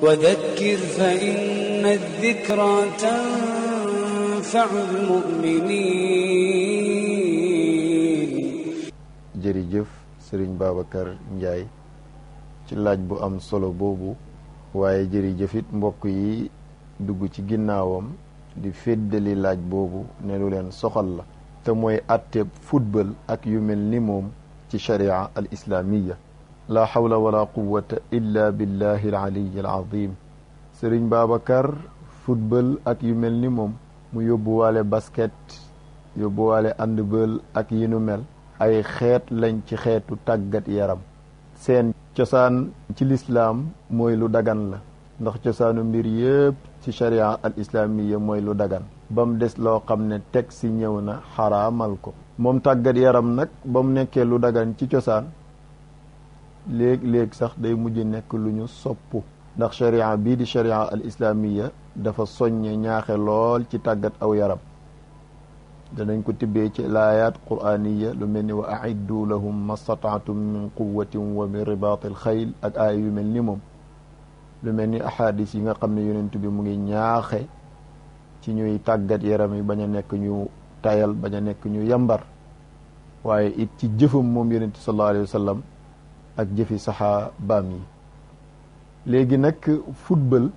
وذكر فإن الذكرى تنفع المؤمنين. jërëjëf Serigne Babacar Ndiaye ci laaj bu am solo boobu, waaye jërëjëf it mbokk yi dugg ci ginnaawam di féddali laaj boobu ne lu leen soxal la, te mooy àtteeb football ak yu mel ni moom ci sharia al islamiya. la hawla wala quwwata illa billahi al aliyi al azim. Serigne Babacar, football ak yu mel ni moom, mu yóbbuwaale basket, yóbbuwaale handball ak yi nu mel, ay xeet lañ ci xeetu tàggat yaram. seen cosaan ci lislaam mooy lu dagan la, ndax cosaanu mbir yépp ci sharia al islamiya mooy lu dagan, ba mu des loo xam ne teg si ñëw na xaraamal ko. moom tàggat yaram nag ba mu nekkee lu dagan ci cosaan, léeg-léeg sax day mujj nekk lu ñu soppu, ndax sharia bii di sharia al islamiya dafa soññe ñaaxe lool ci tàggat aw yaram. danañ ko tibbee ci laayaat qur'aniya lu mel ni wa a'iddu lahum mastata'tum min quwwatin wa min ribaatil xayl ak aaya yu mel ni moom, lu mel ni ahadis yi nga xam ne yonent bi mu ngi ñaaxe ci ñuy tàggat yaram yi bañ a nekk ñu tayal, bañ a nekk ñu yambar, waaye it ci jëfam moom yonent sallallahu alayhi wa sallam ak jëfi saxaabaam yi. léegi nag football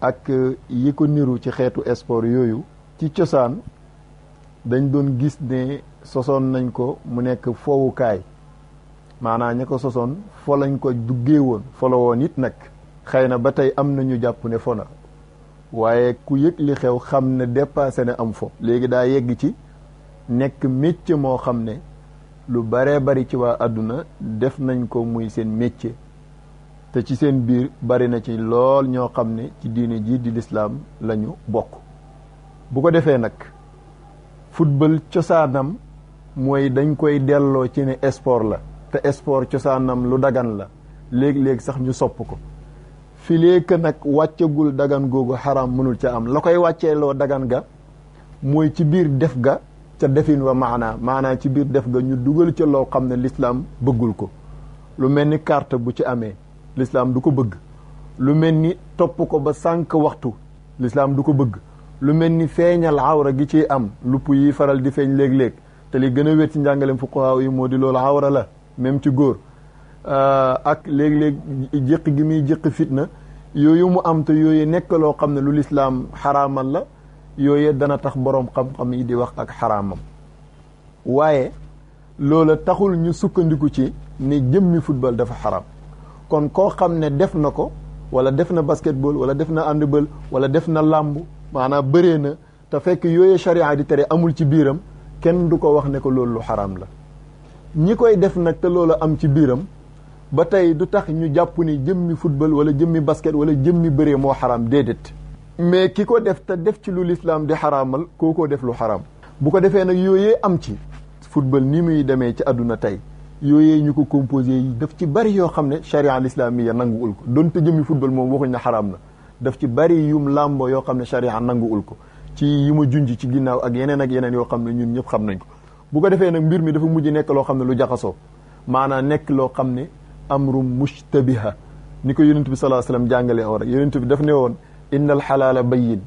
ak yi ko niru ci xeetu sport yooyu ci cosaan dañ doon gis ne sosoon nañ ko mu nekk foowukaay, maanaam ña ko sosoon fo lañ ko duggee woon, fo la woon it nag. xëy na ba tey am nañu jàpp ne fo na, waaye ku yëg li xew xam ne dépassé na am fo. léegi daa yegg ci nekk métier moo xam ne lu baree bari ci waa àdduna def nañ ko muy seen métier, te ci seen biir bari na ci lool ñoo xam ne ci diine ji di lislaam lañu bokk. bu ko defee nag football cosaanam mooy dañ koy delloo ci ne sport la, te sport cosaanam lu dagan la, léeg-léeg sax ñu sopp ko. fileek nag wàccagul dagan googu xaram mënul ca am. la koy wàcceeloo dagan ga mooy ci biir def ga ca defin wa maanaa ci biir def ga ñu dugal ca loo xam ne lislaam bëggul ko. lu mel ni carte bu ci amee lislaam du ko bëgg. lu mel ni topp ko ba sànq waxtu lislaam du ko bëgg. lu mel ni feeñal awra gi ci am, lupp yi faral di feeñ léeg-léeg, te li gën a wér ci njàngalem fuqahaa yi moo di loolu awra la même ci góor. ak léeg-léeg jëq gi muy jëq fitna yooyu mu am, te yooyu nekk loo xam ne lu lislaam xaraamal la, yooyu dana tax boroom xam-xam yi di wax ak xaraamam. waaye loola taxul ñu sukkandiku ci ne jëmmi football dafa xaraam. kon koo xam ne def na ko, wala def na basketball, wala def na handball, wala def na làmb, maanaam bëree na, te fekk yooyu sharia di tere amul ci biiram, kenn du ko wax ne ko loolu lu xaraam la. ñi koy def nag te loolu am ci biiram ba tey du tax ñu jàpp ni jëmmi football wala jëmmi basket wala jëmmi bëree moo xaraam, déedéet. mais ki ko def te def ci lu lislaam di xaraamal, kookoo def lu xaraam. bu ko defee nag yooyee am ci football ni muy demee ci àdduna tey, yooyee ñu ko composé yi daf ci bari yoo xam ne sharia al-islamiya nanguwul ko. donte jëmmi football moom waxuñ ne xaraam na, daf ci bari yum làmbo yoo xam ne sharia nanguwul ko, ci yi ma junj ci ginnaaw ak yeneen yoo xam ne ñun ñëpp xam nañ ko. bu ko defee nag mbir mi dafa mujj nekk loo xam ne lu jaxasoo, maanaam nekk loo xam ne amrum mushtabiha, ni ko yonent bi sallallahu alayhi wasallam jàngalee woon rek. yonent bi daf ne woon innal xalaala bayyin,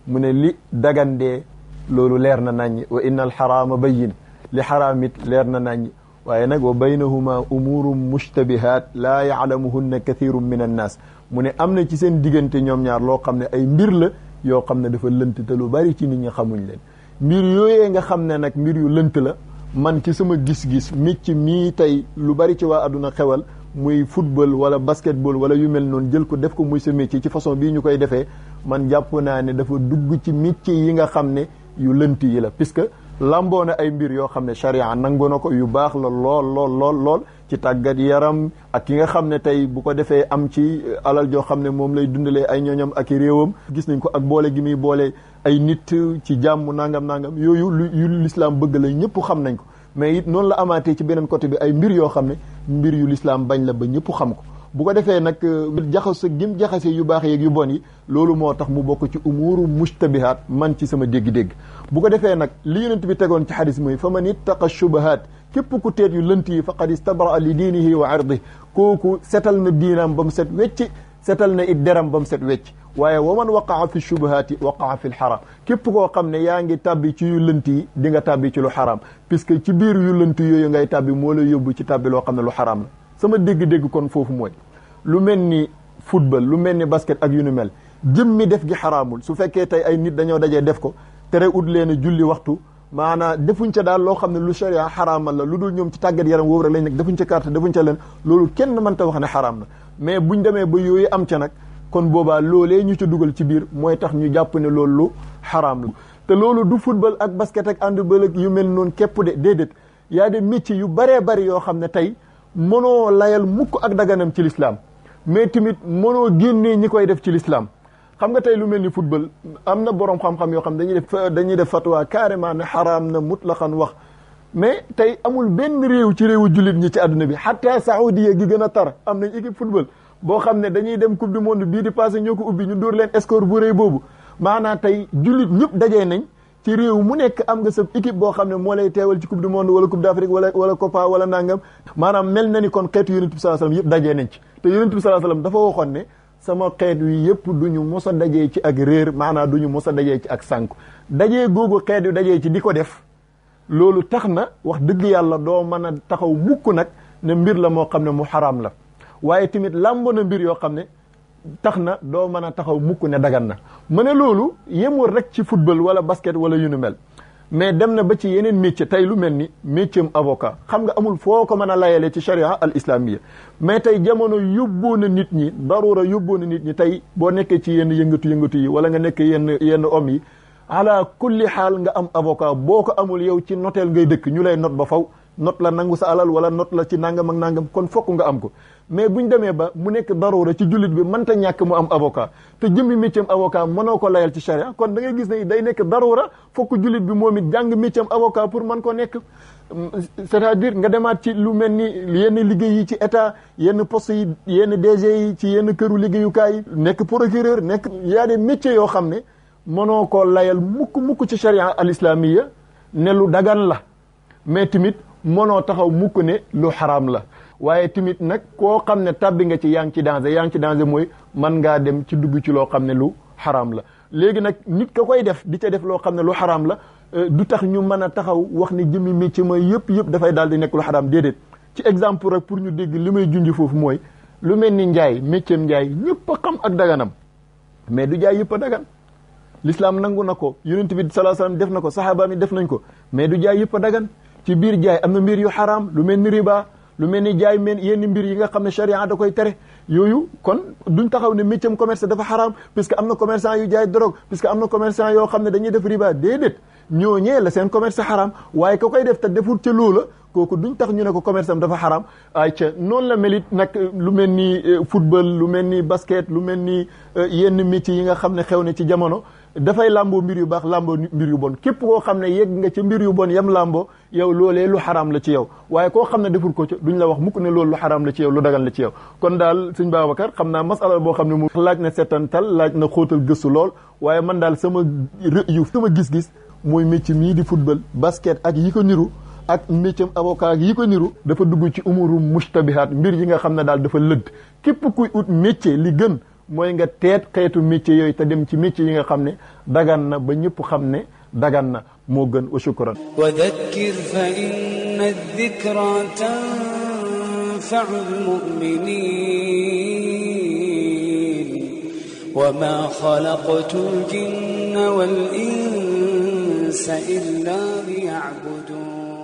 mu ne li dagandee loolu leer na naññi, wa innal xaraama bayyin, li xaraam it leer na naññi. waaye nag wa baynahuma umurum mushtabihat laa yaalamuhunna kathirun min annaas, mu ne am na ci seen diggante ñoom ñaar loo xam ne ay mbir la yoo xam ne dafa lënt te lu bari ci nit ñi xamuñ leen. mbir yooyee nga xam ne nag mbir yu lënt la, man ci sama gis-gis micc mii tey lu bari ci waa àdduna xewal, muy football wala basketball wala yu mel noonu, jël ko def ko muy sa métier ci façon bii ñu koy defee, man jàpp naa ne dafa dugg ci métier yi nga xam ne yu lënt yi la, puisque lamboo na ay mbir yoo xam ne sharia nangu na ko, yu baax la lool ci tàggat yaram, ak ki nga xam ne tey bu ko defee am ci alal joo xam ne moom lay dundalee ay ñooñam ak i réewam. gis nañ ko ak boole gi muy boole ay nit ci jàmm nangam yooyu yu lislaam bëgg la, ñëpp xam nañ ko. mais it noonu la amaatee ci beneen côté bi ay mbir yoo xam ne mbir yu lislaam bañ la ba ñëpp xam ko. bu ko defee nag jaxase gim jaxase yu baax yeeg yu bon yi, loolu moo tax mu bokk ci umuru mushtabihat man ci sama dégg-dégg. bu ko defee nag li yonent bi tegoon ci xadis mooy fa man ittaqa shubahat, képp ku teet yu lënt yi faqad istabra li diinihi wa irdihi, kooku setal na diinaam ba mu set wecc, setal na it deram ba mu set wecc waaye wa man waqaa fi shubuhaati waqaa fi lxaram képp koo xam ne yaa ngi tàbbi ci yu lënt yi di nga tàbbi ci lu xaraam puisque ci biir yu lënt yooyu ngay tàbbi moo la yóbbu ci tàbbi loo xam ne lu xaraam la sama dégg-dégg kon foofu mooy lu mel ni football lu mel ni basket ak yu nu mel jëmmi def gi xaraamul su fekkee tey ay nit dañoo dajee def ko tere ut leen a julli waxtu maanaam defuñ ca daal loo xam ne lu sharia xaraamal la lu dul ñoom ci tàggat yaram woowu rek lañ nekk defuñ ca carte defuñ ca leen loolu kenn mënta wax ne xaraam na mais buñ demee ba yooyu am ca nag kon boobaa loolee ñu ca dugal ci biir mooy tax ñu jàpp ne loolu lu xaraam la te loolu du football ak basket ak handball ak yu mel noonu képp de déedéet yaa de métier yu baree bari yoo xam ne tey mënoo layal mukk ak daganam ci l'islam mais tamit mënoo génnee ñi koy def ci l'islam xam nga tey lu mel ni football am na borom xam-xam yoo xam dañuy def fatwa carrément ne xaraam na mutlaqan wax mais tey amul benn réew ci réewu jullit ñi ci àdduna bi hatta saoudiya gi gën a tar am nañ équipe football boo xam ne dañuy dem coupe du monde bii di passé ñoo ko ubbi ñu dóor leen score bu rëy boobu maanaam tey jullit ñëpp dajee nañ ci réew mu nekk am nga sa équipe boo xam ne moo lay teewal ci coupe du monde wala coupe d'Afrique wala Copa wala nangam maanaam mel na ni kon xeetu yonent bi sallallahu alayhi wasallam yëpp dajee nañ ci te yonent bi sallallahu alayhi wasallam dafa waxoon ne sama xeet wi yëpp du ñu mos a dajee ci ak réer maanaam du ñu mos a dajee ci ak sànku dajee googu xeet wi dajee ci di ko def loolu tax na wax dëgg yàlla doo mën a taxaw mukk nag ne mbir la moo xam ne mu xaraam la waaye tamit làmbo na mbir yoo xam ne tax na doo mën a taxaw mukk ne dagan na ma ne loolu yemul rek ci football wala basket wala yu nu mel mais dem na ba ci yeneen métier tey lu mel ni métier avocat xam nga amul foo ko mën a layale ci sharia al islamiyya mais tey jamono yóbboo na nit ñi darura yóbboo na nit ñi tey boo nekkee ci yenn yëngatu yi wala nga nekk yenn homme yi ala kulli xaal nga am avocat boo ko amul yow ci noteel ngay dëkk ñu lay not ba faw not la nangu sa alal wala not la ci nangam ak nangam kon fokk nga am ko mais buñ demee ba mu nekk darura ci jullit bi mënta ñàkk mu am avocat te jëmmi métier avocat mënoo ko layal ci charia kon da ngay gis ne day nekk darura fokk jullit bi moom it jàng métier avocat pour mën ko nekk c'est-à-dire nga demaat ci lu mel ni yenn liggéey yi ci état yenn poste yi yenn DG yi ci yenn këru liggéeyukaay yi nekk procureur nekk yaa des métiers yoo xam ne mënoo ko layal mukk ci charia al islamiyya ne lu dagan la mais tamit mënoo taxaw mukk ne lu xaraam la waaye tamit nag koo xam ne tabbi nga ci yaa ngi ci danger mooy mën ngaa dem ci dugg ci loo xam ne lu xaraam la léegi nag nit ka koy def di ca def loo xam ne lu xaraam la du tax ñu mën a taxaw wax ne jëmmi métier ma yëpp dafay daal di nekk lu xaraam déedéet ci exemple rek pour ñu dégg li may junj foofu mooy lu mel ni njaay métier njaay ñëpp a xam ak daganam mais du jaay yëpp a dagan l'islam nangu na ko yonent bi sallallahu alayhi wasallam def na ko sahaaba mi def nañ ko mais du jaay yëpp a dagan ci biir jaay am na mbir yu xaraam lu mel ni riba lu mel ni jaay yenn mbir yi nga xam ne charia da koy tere yooyu kon duñ taxaw ne métier commerce dafa xaraam puisque am na commerçant yu jaay drogue puisque am na commerçant yoo xam ne dañuy def riba déedéet ñooñee la seen commerce xaraam waaye ka koy def te defut ca loola kooku duñ tax ñu ne ko commerce am dafa xaraam ay ca noonu la melit nag lu mel ni football lu mel ni basket lu mel ni yenn métiers yi nga xam ne xew ne ci jamono dafay làmboo mbir yu baax làmboo mbir yu bon képp koo xam ne yegg nga ca mbir yu bon yam làmboo yow loolee lu xaraam la ci yow waaye koo xam ne deful ko ca duñ la wax mukk ne loolu lu xaraam la ci yow lu dagan la ci yow kon daal sëñ Babacar xam naa masala boo xam ne mu laaj na setantal laaj na xóotal gëstu lool waaye man daal sama gis-gis mooy métier mii di football basket ak yi ko niru ak métier avocat ak yi ko niru dafa dugg ci umuru mushtabihat mbir yi nga xam ne daal dafa lëdd képp kuy ut métier li gën mooy nga teet xeetu métier yooyu te dem ci métier yi nga xam ne dagan na ba ñëpp xam ne dagan na moo gën wa shukran wa dhakkir fa inna dhikra tanfa'u al-mu'minin wa ma khalaqtu al-jinna wal insa illa liya'budun